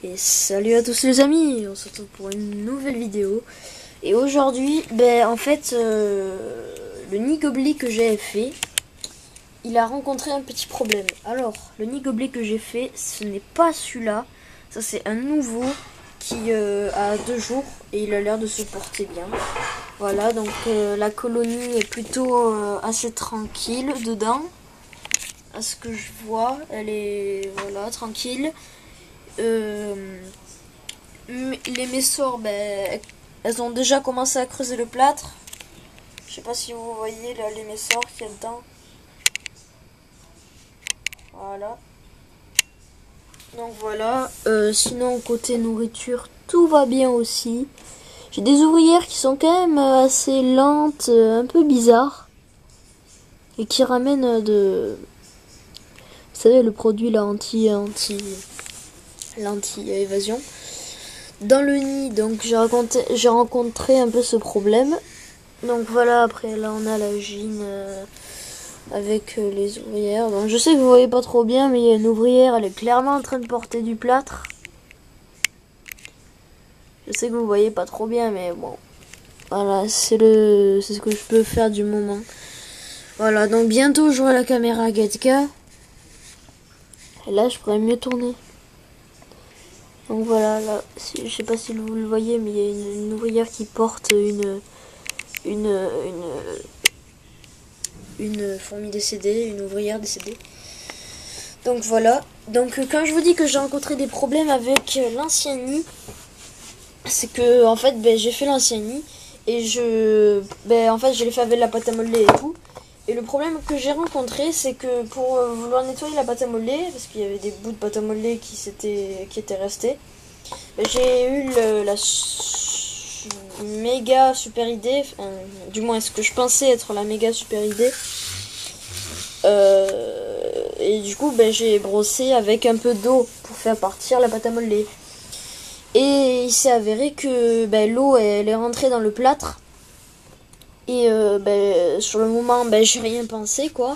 Et salut à tous les amis, on se retrouve pour une nouvelle vidéo. Et aujourd'hui, en fait, le nid gobelet que j'ai fait, il a rencontré un petit problème. Alors, le nid gobelet que j'ai fait, ce n'est pas celui-là. Ça, c'est un nouveau qui a 2 jours et il a l'air de se porter bien. Voilà, donc la colonie est plutôt assez tranquille dedans. À ce que je vois, elle est voilà tranquille. Les messors, elles ont déjà commencé à creuser le plâtre. Je sais pas si vous voyez là les messors qu'il y a dedans. Voilà. Donc voilà. Sinon côté nourriture, tout va bien aussi. J'ai des ouvrières qui sont quand même assez lentes, un peu bizarres. Et qui ramènent de... Vous savez le produit là l'anti-évasion. Dans le nid, donc j'ai rencontré un peu ce problème. Donc voilà, après là on a la gine avec les ouvrières. Donc je sais que vous voyez pas trop bien, mais il y a une ouvrière, elle est clairement en train de porter du plâtre. Je sais que vous voyez pas trop bien, mais bon. Voilà, c'est ce que je peux faire du moment. Voilà, donc bientôt j'aurai la caméra 4K. Et là je pourrais mieux tourner. Donc voilà, là, je sais pas si vous le voyez, mais il y a une ouvrière qui porte une fourmi décédée, une ouvrière décédée. Donc voilà. Donc quand je vous dis que j'ai rencontré des problèmes avec l'ancien nid, c'est que en fait j'ai fait l'ancien nid et je l'ai fait avec la pâte à modeler et tout. Et le problème que j'ai rencontré, c'est que pour vouloir nettoyer la pâte à modeler, parce qu'il y avait des bouts de pâte à modeler qui étaient restés, j'ai eu la méga super idée, du moins ce que je pensais être la méga super idée. Et du coup j'ai brossé avec un peu d'eau pour faire partir la pâte à modeler. Et il s'est avéré que l'eau elle est rentrée dans le plâtre. Et sur le moment j'ai rien pensé quoi.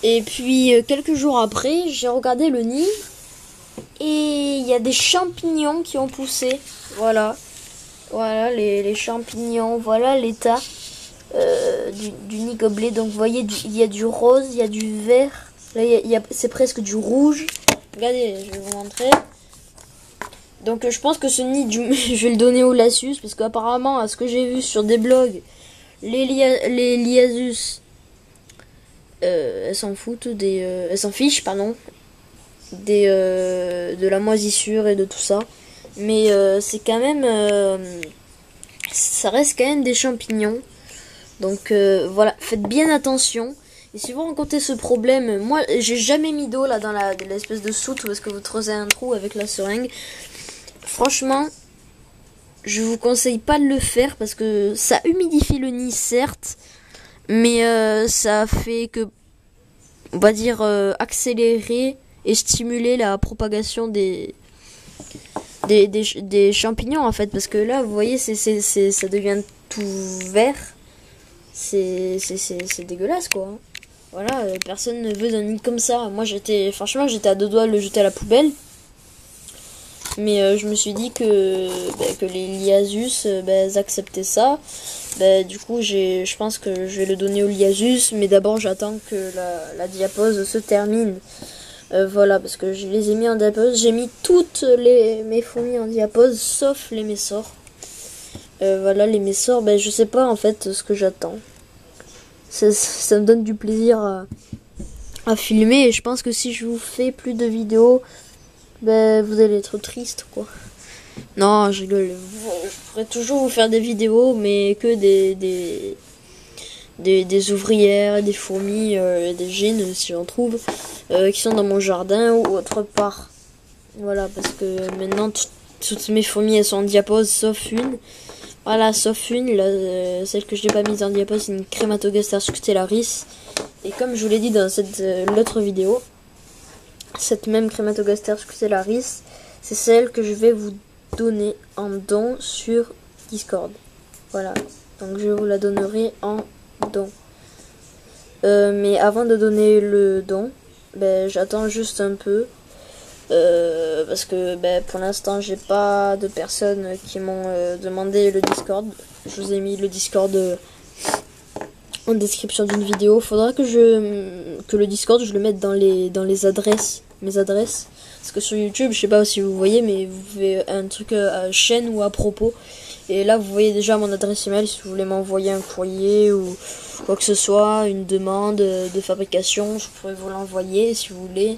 Et puis quelques jours après j'ai regardé le nid. Et il y a des champignons qui ont poussé. Voilà. Voilà les champignons. Voilà l'état du nid gobelet. Donc vous voyez, il y a du rose, il y a du vert. Là, c'est presque du rouge. Regardez, je vais vous montrer. Donc je pense que ce nid, je vais le donner au Lasius. Parce qu'apparemment, à ce que j'ai vu sur des blogs, les Liasus, elles s'en foutent elles s'en fichent, pardon. De la moisissure et de tout ça. Mais c'est quand même... ça reste quand même des champignons. Donc voilà, faites bien attention. Et si vous rencontrez ce problème, moi j'ai jamais mis d'eau là dans l'espèce de soute où est-ce que vous creusez un trou avec la seringue. Franchement, je vous conseille pas de le faire parce que ça humidifie le nid certes, mais ça fait que, on va dire, accélérer et stimuler la propagation des champignons en fait, parce que là vous voyez ça devient tout vert. C'est dégueulasse quoi. Voilà, personne ne veut d'un nid comme ça. Moi franchement j'étais à 2 doigts de le jeter à la poubelle. Mais je me suis dit que les Liasus acceptaient ça. Du coup je pense que je vais le donner aux Liasus. Mais d'abord j'attends que la diapose se termine. Voilà, parce que je les ai mis en diapose. J'ai mis toutes mes fourmis en diapose, sauf les messors. Voilà, les messors, je sais pas en fait ce que j'attends. Ça me donne du plaisir à filmer. Et je pense que si je vous fais plus de vidéos, vous allez être triste, quoi. Non, je rigole. Je pourrais toujours vous faire des vidéos, mais que des ouvrières, des fourmis, des gènes si j'en trouve, qui sont dans mon jardin ou autre part. Voilà, parce que maintenant toutes mes fourmis elles sont en diapose sauf une. Voilà, sauf une, celle que je n'ai pas mise en diapose, c'est une Crematogaster scutellaris. Et comme je vous l'ai dit dans l'autre vidéo, cette même Crematogaster scutellaris, c'est celle que je vais vous donner en don sur Discord. Voilà, donc je vous la donnerai en don. Mais avant de donner le don, j'attends juste un peu. Parce que pour l'instant j'ai pas de personnes qui m'ont demandé le Discord. Je vous ai mis le Discord en description d'une vidéo. Faudra que le Discord je le mette dans les adresses, mes adresses. Parce que sur YouTube, je sais pas si vous voyez, mais vous pouvez un truc à chaîne ou à propos. Et là, vous voyez déjà mon adresse email si vous voulez m'envoyer un courrier ou quoi que ce soit, une demande de fabrication, je pourrais vous l'envoyer si vous voulez.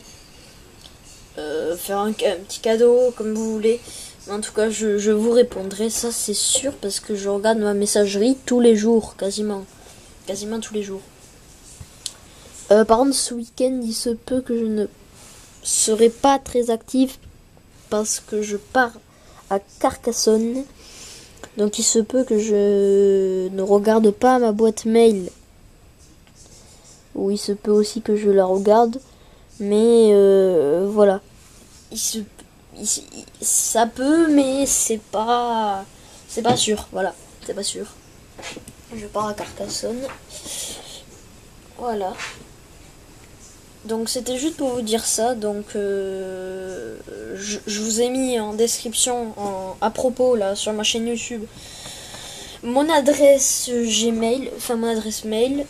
Faire un petit cadeau comme vous voulez. Mais en tout cas, je vous répondrai, ça c'est sûr, parce que je regarde ma messagerie tous les jours, quasiment tous les jours. Par contre, ce week-end, il se peut que je ne serai pas très active parce que je pars à Carcassonne. Donc il se peut que je ne regarde pas ma boîte mail. Ou il se peut aussi que je la regarde. Mais voilà. Ça peut, mais c'est pas sûr. Voilà, c'est pas sûr. Je pars à Carcassonne. Voilà. Donc c'était juste pour vous dire ça. Donc je vous ai mis en description à propos là sur ma chaîne YouTube mon adresse Gmail, enfin mon adresse mail.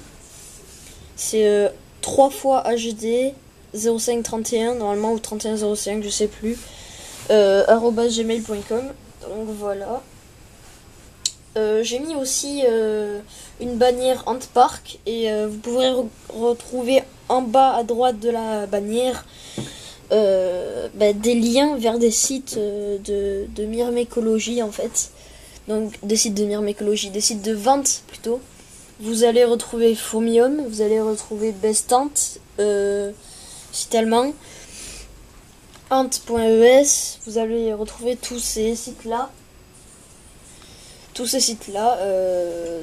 C'est 3 fois HD 0531 normalement ou 3105, je sais plus. @gmail.com. Donc voilà. J'ai mis aussi une bannière Antpark et vous pourrez retrouver en bas à droite de la bannière des liens vers des sites de myrmécologie en fait. Donc des sites de myrmécologie, des sites de vente plutôt. Vous allez retrouver Fourmium, vous allez retrouver Bestant, site allemand, Ant.es, vous allez retrouver tous ces sites-là.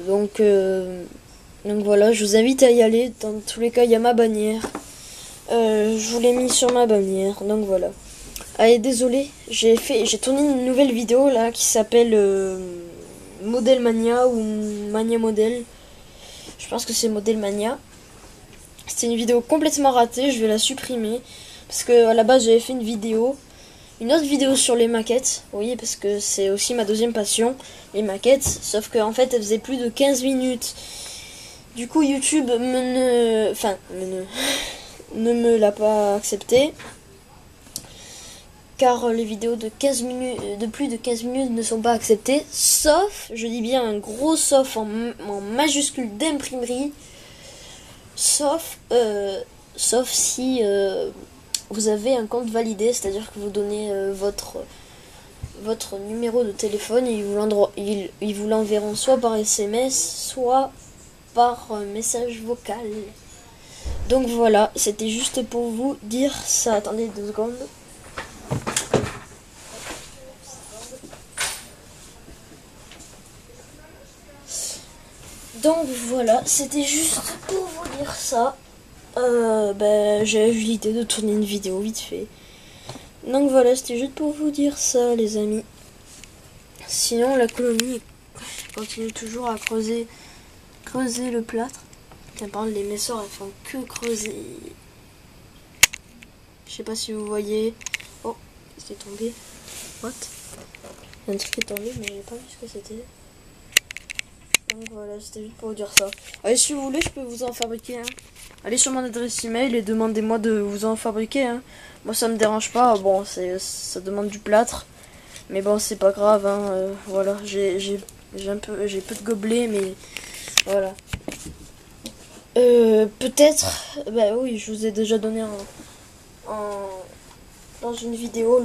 Donc voilà, je vous invite à y aller. Dans tous les cas, il y a ma bannière. Je vous l'ai mis sur ma bannière. Donc voilà. Allez, désolé, j'ai tourné une nouvelle vidéo là qui s'appelle Model Mania ou Mania Model. Je pense que c'est Model Mania. C'était une vidéo complètement ratée, je vais la supprimer. Parce que à la base j'avais fait une autre vidéo sur les maquettes. Vous voyez, parce que c'est aussi ma deuxième passion, les maquettes. Sauf qu'en fait elle faisait plus de 15 minutes. Du coup YouTube ne me l'a pas accepté. Car les vidéos de plus de 15 minutes ne sont pas acceptées. Sauf, je dis bien un gros sauf en majuscule d'imprimerie. Sauf si vous avez un compte validé, c'est-à-dire que vous donnez votre numéro de téléphone et ils vous l'enverront soit par SMS, soit par message vocal. Donc voilà, c'était juste pour vous dire ça. Attendez 2 secondes. Donc voilà, c'était juste pour vous dire ça. J'ai eu l'idée de tourner une vidéo vite fait. Donc voilà, c'était juste pour vous dire ça, les amis. Sinon, la colonie continue toujours à creuser le plâtre. Par contre, les messors, elles font que creuser. Je sais pas si vous voyez. Oh, c'est tombé. What? Il y a un truc qui est tombé, mais j'ai pas vu ce que c'était. Donc voilà, c'était juste pour vous dire ça. Allez, si vous voulez, je peux vous en fabriquer un. Allez sur mon adresse email et demandez-moi de vous en fabriquer un. Moi, ça me dérange pas. Bon, ça demande du plâtre. Mais bon, c'est pas grave. Voilà, j'ai peu de gobelets, mais voilà. Peut-être, oui, je vous ai déjà donné dans une vidéo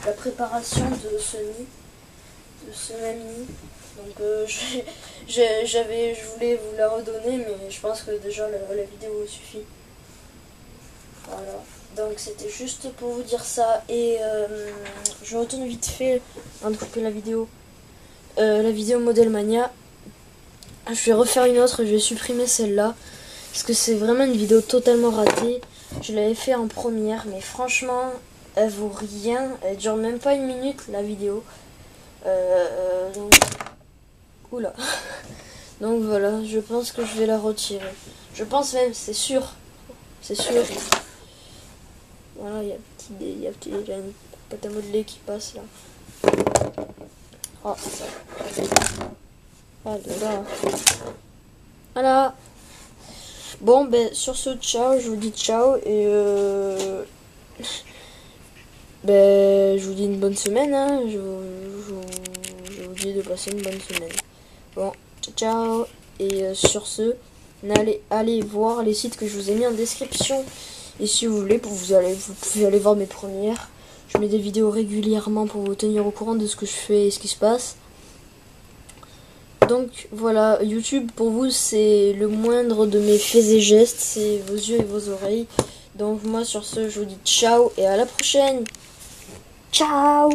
la préparation de ce nid. Ce même nid. Donc je voulais vous la redonner, mais je pense que déjà la vidéo suffit. Voilà, donc c'était juste pour vous dire ça. Et je retourne vite fait avant de couper la vidéo Model Mania. Je vais refaire une autre, je vais supprimer celle-là parce que c'est vraiment une vidéo totalement ratée. Je l'avais fait en première, mais franchement elle vaut rien, elle dure même pas 1 minute la vidéo. Donc oula. Donc voilà, je pense que je vais la retirer. Je pense même, c'est sûr. Ah, il y a une pâte à modeler qui passe là. Oh. Ah là là. Voilà. Bon, ben sur ce, ciao, je vous dis ciao et ben je vous dis une bonne semaine, hein. Je vous dis de passer une bonne semaine. Bon, ciao, ciao. Et sur ce, allez voir les sites que je vous ai mis en description. Et si vous voulez, vous pouvez aller voir mes premières. Je mets des vidéos régulièrement pour vous tenir au courant de ce que je fais et ce qui se passe. Donc voilà, YouTube pour vous c'est le moindre de mes faits et gestes, c'est vos yeux et vos oreilles. Donc moi sur ce, je vous dis ciao et à la prochaine. Ciao.